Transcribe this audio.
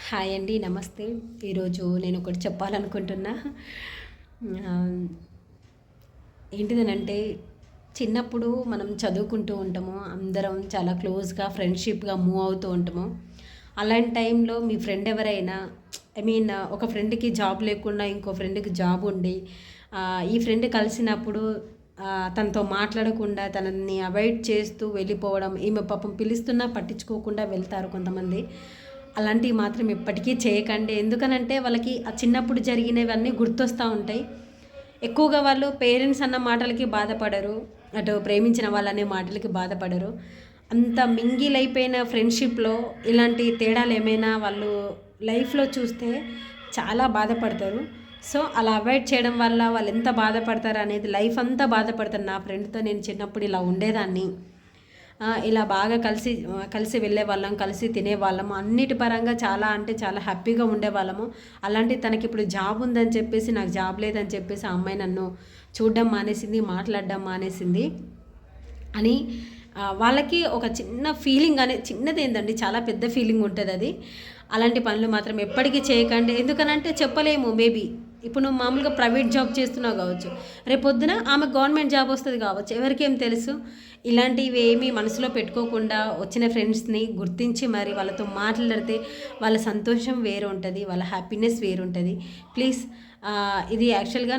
Hi అండి, నమస్తే. ఈరోజు నేను ఒకటి చెప్పాలనుకుంటున్నా. ఆహ్, ఏంటిదనంటే, చిన్నప్పుడు మనం చదువుకుంటూ ఉంటాము. అందరం చాలా క్లోజ్‌గా, ఫ్రెండ్‌షిప్‌గా మూవ్ అవుతూ ఉంటాము. అలాంటి టైంలో మీ ఫ్రెండ్ ఎవరైనా ఒక ఫ్రెండ్‌కి జాబ్ లేకుండా ఇంకో ఫ్రెండ్‌కి జాబ్ ఉండి, ఈ ఫ్రెండ్ కలిసినప్పుడు తనతో మాట్లాడకుండా తనని అవాయిడ్ చేస్తూ వెళ్ళిపోవడం, ఈమె పాపం పిలుస్తున్నా పట్టించుకోకుండా వెళ్తారు కొంతమంది. అలాంటివి మాత్రం ఎప్పటికీ చేయకండి. ఎందుకనంటే వాళ్ళకి ఆ చిన్నప్పుడు జరిగినవన్నీ గుర్తొస్తా ఉంటాయి. ఎక్కువగా వాళ్ళు పేరెంట్స్ అన్న మాటలకి బాధపడరు. అటు ప్రేమించిన వాళ్ళనే మాటలకి బాధపడరు. అంత మింగిల్ అయిపోయిన ఫ్రెండ్‌షిప్‌లో ఇలాంటి తేడాలేమైనా వాళ్ళు లైఫ్‌లో చూస్తే చాలా బాధపడతారు. సో, అలా అవాయిడ్ చేయడం వల్ల వాళ్ళెంత బాధపడతారనేది, లైఫ్ అంతా బాధపడతారు. నా ఫ్రెండ్‌తో నేను చిన్నప్పుడు ఇలా ఉండేదాన్ని. ఇలా బాగా కలిసి వెళ్ళేవాళ్ళం, కలిసి తినేవాళ్ళము. అన్నిటి పరంగా చాలా అంటే చాలా హ్యాపీగా ఉండేవాళ్ళము. అలాంటిది తనకిప్పుడు జాబ్ ఉందని చెప్పేసి, నాకు జాబ్ లేదని చెప్పేసి ఆ అమ్మాయి నన్ను చూడడం మానేసింది, మాట్లాడడం మానేసింది అని వాళ్ళకి ఒక చిన్న ఫీలింగ్ చిన్నదేందండి, చాలా పెద్ద ఫీలింగ్ ఉంటదది. అలాంటి పనులు మాత్రం ఎప్పటికీ చేయకండి. ఎందుకనంటే చెప్పలేము, మేబీ ఇప్పుడు నువ్వు మామూలుగా ప్రైవేట్ జాబ్ చేస్తున్నావు కావచ్చు. రేపొద్దున ఆమెకు గవర్నమెంట్ జాబ్ వస్తది కావచ్చు. ఎవరికేం తెలుసు? ఇలాంటివి ఏమీ మనసులో పెట్టుకోకుండా వచ్చిన ఫ్రెండ్స్‌ని గుర్తించి మరి వాళ్ళతో మాట్లాడితే వాళ్ళ సంతోషం వేరుంటది. వాళ్ళ హ్యాపీనెస్ వేరుంటది. ప్లీజ్, ఇది యాక్చువల్‌గా